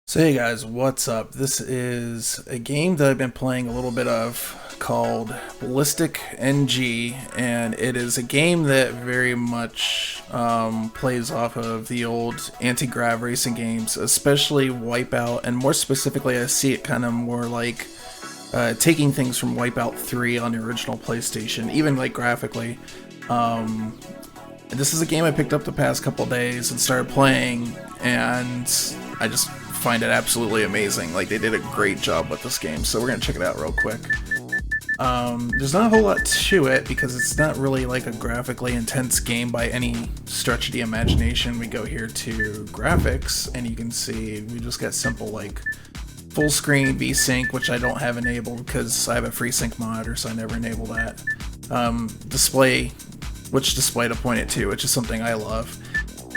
So hey guys, what's up? This is a game that I've been playing a little bit of called Ballistic NG, and it is a game that very much plays off of the old anti-grav racing games, especially Wipeout, and more specifically I see it kind of more like taking things from Wipeout 3 on the original PlayStation, even like graphically. This is a game I picked up the past couple days and started playing, and I just find it absolutely amazing. Like, they did a great job with this game, so we're gonna check it out real quick. There's not a whole lot to it because it's not really like a graphically intense game by any stretch of the imagination. We go here to graphics, and you can see we just got simple like full screen VSync, which I don't have enabled because I have a FreeSync monitor, so I never enable that. Display, which display to point it to, which is something I love.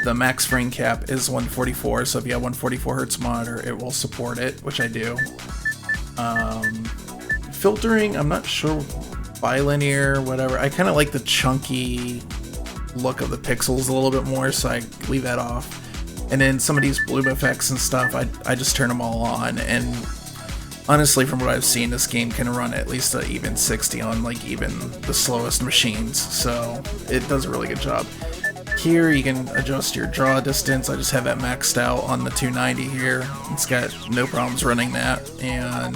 The max frame cap is 144, so if you have 144 Hz monitor, it will support it, which I do. Filtering, I'm not sure, bilinear, whatever. I kind of like the chunky look of the pixels a little bit more, so I leave that off. And then some of these bloom effects and stuff, I just turn them all on, and honestly, from what I've seen, this game can run at least a even 60 on like even the slowest machines, so it does a really good job. Here you can adjust your draw distance. I just have that maxed out on the 290 here. It's got no problems running that, and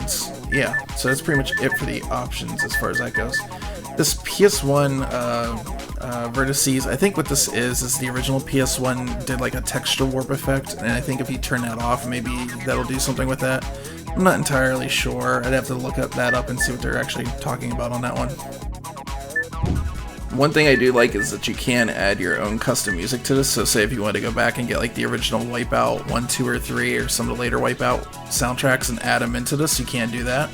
yeah, so that's pretty much it for the options as far as that goes. This PS1 vertices, I think what this is the original PS1 did like a texture warp effect, and I think if you turn that off, maybe that'll do something with that. I'm not entirely sure. I'd have to look that up and see what they're actually talking about on that one. One thing I do like is that you can add your own custom music to this, so say if you want to go back and get like the original Wipeout 1, 2, or 3, or some of the later Wipeout soundtracks and add them into this, you can do that.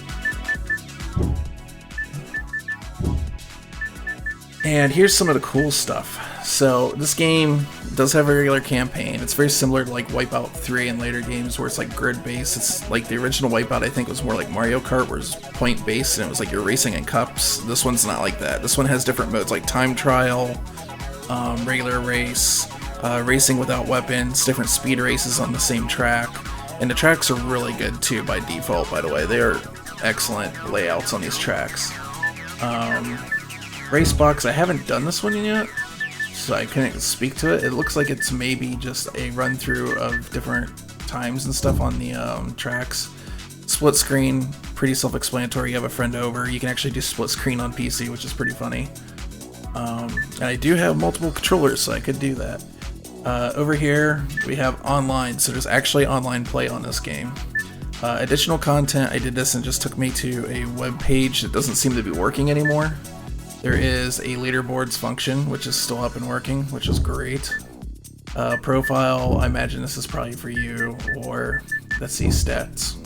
And here's some of the cool stuff. So this game does have a regular campaign. It's very similar to like Wipeout 3 and later games where it's like grid-based. It's like the original Wipeout, I think, was more like Mario Kart, where it's point-based and it was like you're racing in cups. This one's not like that. This one has different modes like time trial, regular race, racing without weapons, different speed races on the same track. And the tracks are really good too by default, by the way. They are excellent layouts on these tracks. Racebox, I haven't done this one yet, so I couldn't speak to it. It looks like it's maybe just a run through of different times and stuff on the tracks. Split screen, pretty self-explanatory. You have a friend over, you can actually do split screen on PC, which is pretty funny. And I do have multiple controllers, so I could do that. Over here we have online, so there's actually online play on this game. Additional content, I did this and it just took me to a web page that doesn't seem to be working anymore. There is a leaderboards function, which is still up and working, which is great. Profile, I imagine this is probably for you, or let's see, stats.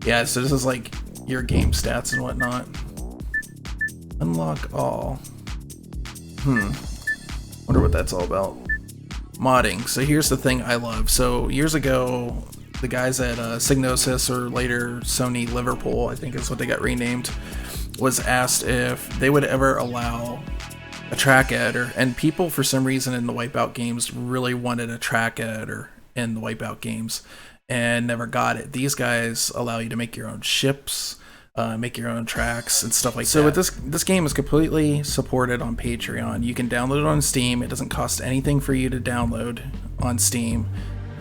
Yeah, so this is like your game stats and whatnot. Unlock all. Wonder what that's all about. Modding. So here's the thing I love. So years ago, the guys at Psygnosis, or later Sony Liverpool, I think is what they got renamed, was asked if they would ever allow a track editor, and people for some reason in the Wipeout games really wanted a track editor in the Wipeout games and never got it. These guys allow you to make your own ships, make your own tracks and stuff like that. So with this game is completely supported on Patreon. You can download it on Steam. It doesn't cost anything for you to download on Steam,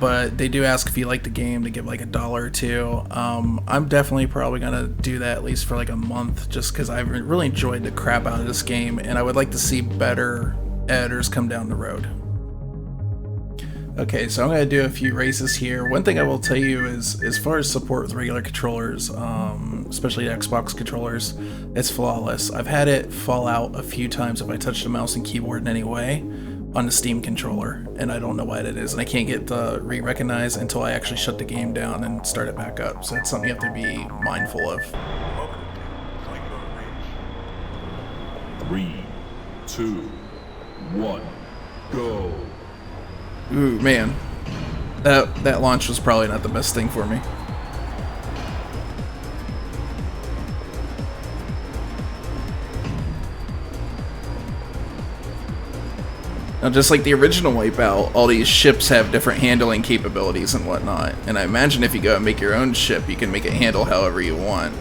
but they do ask if you like the game to give like $1 or $2. I'm definitely probably gonna do that at least for like a month, just because I've really enjoyed the crap out of this game, and I would like to see better editors come down the road. Okay, so I'm gonna do a few races here. One thing I will tell you is, as far as support with regular controllers, especially Xbox controllers, it's flawless. I've had it fall out a few times if I touch the mouse and keyboard in any way on the Steam controller, and I don't know why that is, and I can't get the re-recognize until I actually shut the game down and start it back up, so that's something you have to be mindful of. 3, 2, 1, go. Ooh, man. That launch was probably not the best thing for me. Now, just like the original Wipeout, all these ships have different handling capabilities and whatnot. And I imagine if you go and make your own ship, you can make it handle however you want.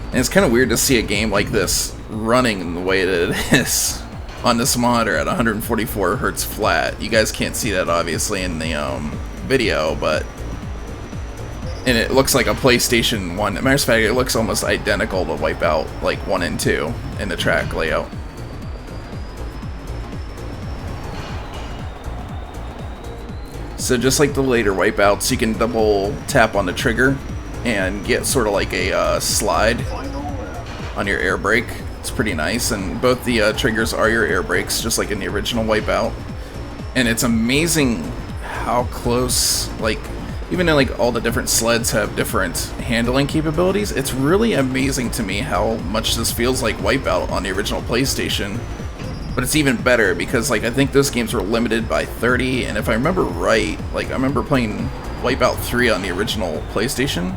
And it's kind of weird to see a game like this running in the way that it is on this monitor at 144 hertz flat. You guys can't see that obviously in the video, but and it looks like a PlayStation 1. As a matter of fact, it looks almost identical to Wipeout like 1 and 2 in the track layout. So just like the later Wipeouts, you can double tap on the trigger and get sort of like a slide on your air brake. It's pretty nice, and both the triggers are your air brakes, just like in the original Wipeout. And it's amazing how close, like, even though like all the different sleds have different handling capabilities, it's really amazing to me how much this feels like Wipeout on the original PlayStation. But it's even better because, like, I think those games were limited by 30, and if I remember right, like, I remember playing Wipeout 3 on the original PlayStation,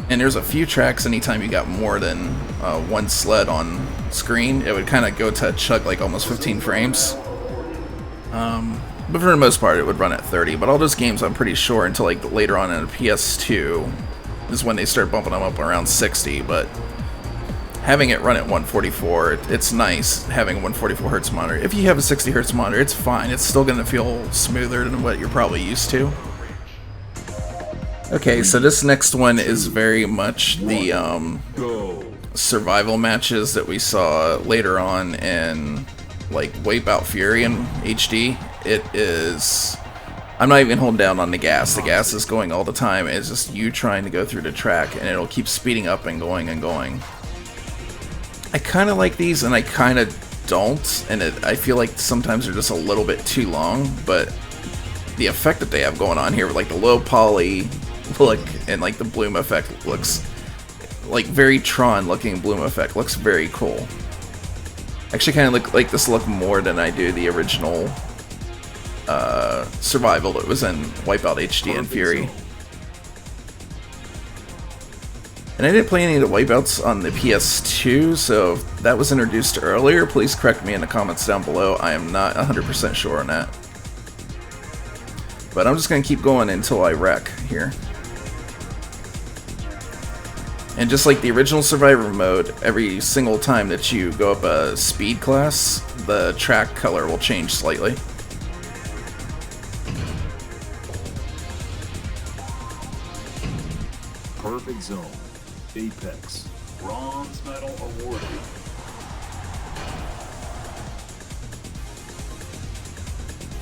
and there's a few tracks anytime you got more than one sled on screen, it would kind of go to chug like almost 15 frames. But for the most part, it would run at 30. But all those games, I'm pretty sure, until like later on in the PS2, is when they start bumping them up around 60, but having it run at 144, it's nice having a 144 hertz monitor. If you have a 60 hertz monitor, it's fine. It's still going to feel smoother than what you're probably used to. Okay, so this next one is very much the survival matches that we saw later on in like Wipeout Fury in HD. It is... I'm not even holding down on the gas. The gas is going all the time. It's just you trying to go through the track, and it'll keep speeding up and going and going. I kind of like these, and I kind of don't, and I feel like sometimes they're just a little bit too long, but the effect that they have going on here with like the low poly look and like the bloom effect looks like very Tron looking bloom effect, looks very cool. Actually kind of like this look more than I do the original survival that was in Wipeout HD and Fury. And I didn't play any of the Wipeouts on the PS2, so if that was introduced earlier, please correct me in the comments down below. I am not 100% sure on that. But I'm just going to keep going until I wreck here. And just like the original Survivor mode, every single time that you go up a speed class, the track color will change slightly. Perfect zone. Apex. Bronze medal awarded.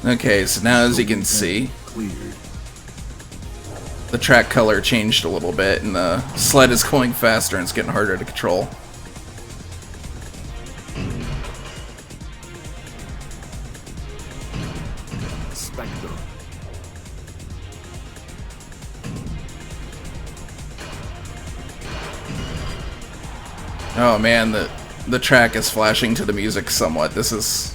Okay, so now as you can see, the track color changed a little bit, and the sled is going faster and it's getting harder to control. Spectre. Oh man, the track is flashing to the music somewhat. This is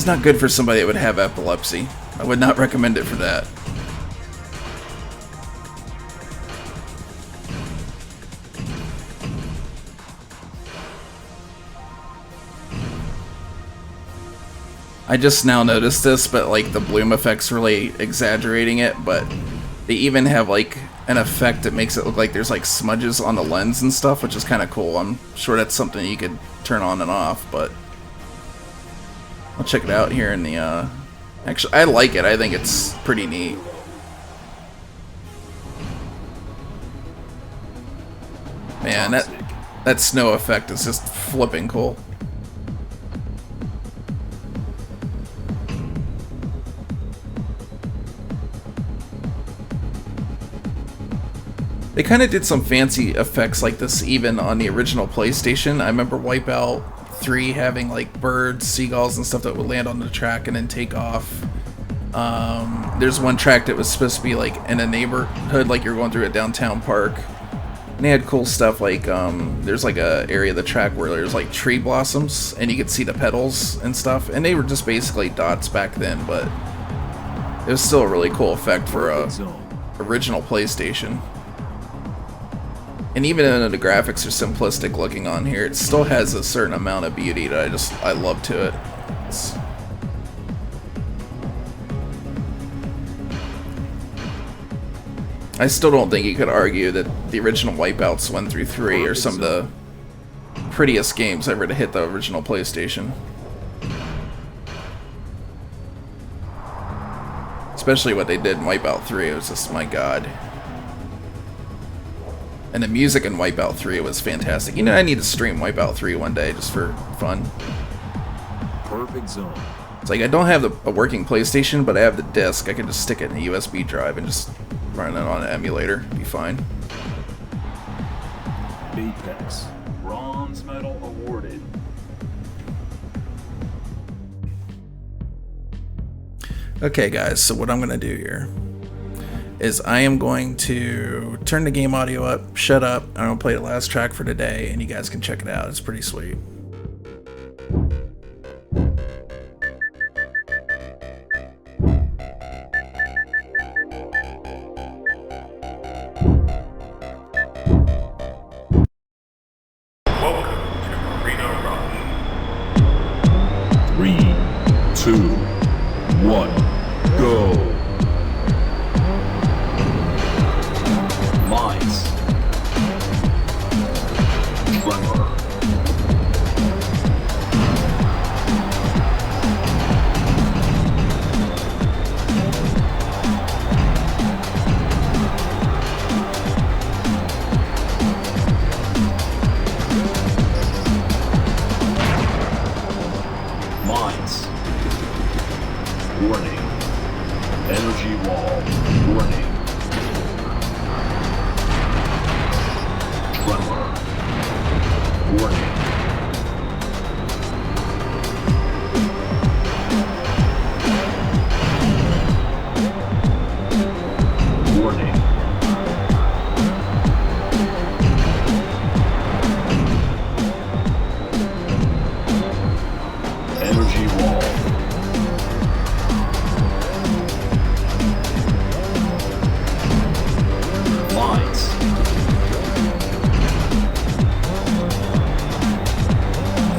not good for somebody that would have epilepsy. I would not recommend it for that. I just now noticed this, but like the bloom effect's really exaggerating it, but they even have like an effect that makes it look like there's like smudges on the lens and stuff, which is kind of cool. I'm sure that's something you could turn on and off, but I'll check it out here in the actually, I like it. I think it's pretty neat. Man, that snow effect is just flipping cool. They kind of did some fancy effects like this even on the original PlayStation. I remember Wipeout 3 having like birds, seagulls, and stuff that would land on the track and then take off. There's one track that was supposed to be like in a neighborhood, like you're going through a downtown park. And they had cool stuff like, there's like a area of the track where there's like tree blossoms and you could see the petals and stuff. And they were just basically dots back then, but it was still a really cool effect for a original PlayStation. And even though the graphics are simplistic looking on here, it still has a certain amount of beauty that I love to it. I still don't think you could argue that the original Wipeouts 1 through 3 are some of the prettiest games ever to hit the original PlayStation. Especially what they did in Wipeout 3, it was just, my god. And the music in Wipeout 3 was fantastic. You know, I need to stream Wipeout 3 one day just for fun. Perfect zone. It's like I don't have a working PlayStation, but I have the disc. I can just stick it in a USB drive and just run it on an emulator. Be fine. Apex. Bronze medal awarded. Okay, guys, so what I'm going to do here is I am going to turn the game audio up, shut up, and I'm going to play the last track for today, and you guys can check it out. It's pretty sweet. Welcome to Arena Rush. 3, 2, 1, go. Mines. Tremor. Mines. Warning. Energy wall. Warning. Tremor. Warning. Warning. Energy wall. Mines.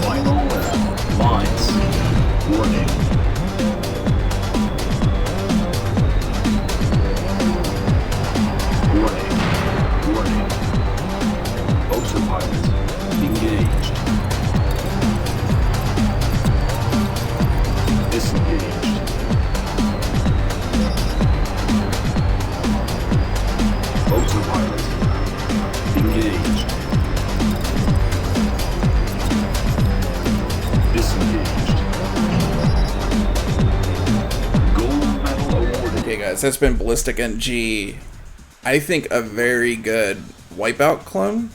Final mines. Warning. Warning. Warning. Autopilot engaged. Disengaged. Autopilot engaged. Disengaged. Gold medal awarded. Okay, guys, that's been Ballistic NG. I think a very good Wipeout clone.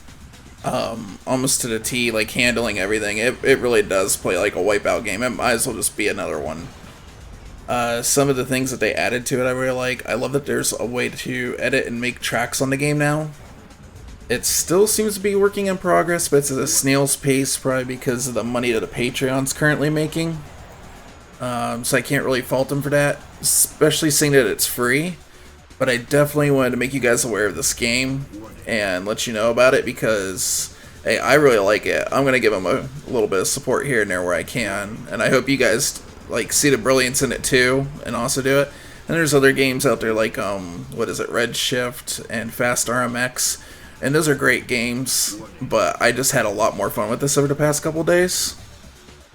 Almost to the T, like handling everything. It really does play like a Wipeout game. It might as well just be another one. Some of the things that they added to it I really like. I love that there's a way to edit and make tracks on the game now. It still seems to be working in progress, but it's at a snail's pace, probably because of the money that the Patreon's currently making. So I can't really fault them for that, especially seeing that it's free. But I definitely wanted to make you guys aware of this game and let you know about it because, hey, I really like it. I'm going to give them a little bit of support here and there where I can. And I hope you guys like see the brilliance in it too and also do it. And there's other games out there like, what is it, Redshift and Fast RMX. And those are great games, but I just had a lot more fun with this over the past couple days.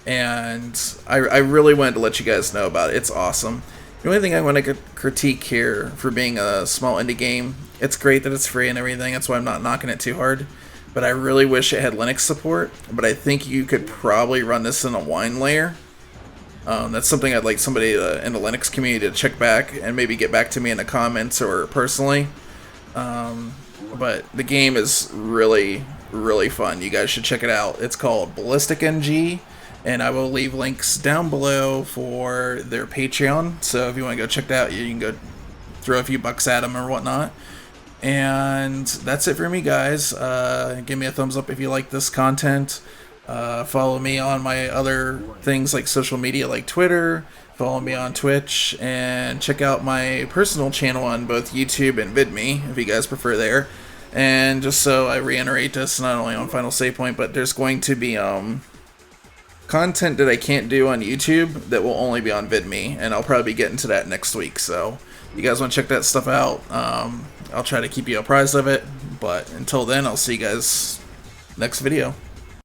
And I really wanted to let you guys know about it. It's awesome. The only thing I want to critique here for being a small indie game, it's great that it's free and everything, that's why I'm not knocking it too hard, but I really wish it had Linux support, but I think you could probably run this in a wine layer. That's something I'd like somebody in the Linux community to check back and maybe get back to me in the comments or personally. But the game is really, really fun. You guys should check it out. It's called Ballistic NG. And I will leave links down below for their Patreon. So if you want to go check that out, you can go throw a few bucks at them or whatnot. And that's it for me, guys. Give me a thumbs up if you like this content. Follow me on my other things like social media like Twitter. Follow me on Twitch. And check out my personal channel on both YouTube and VidMe if you guys prefer there. And just so I reiterate this, not only on Final Save Point, but there's going to be content that I can't do on YouTube that will only be on VidMe, and I'll probably be getting to that next week. So you guys want to check that stuff out, I'll try to keep you apprised of it. But until then, I'll see you guys next video.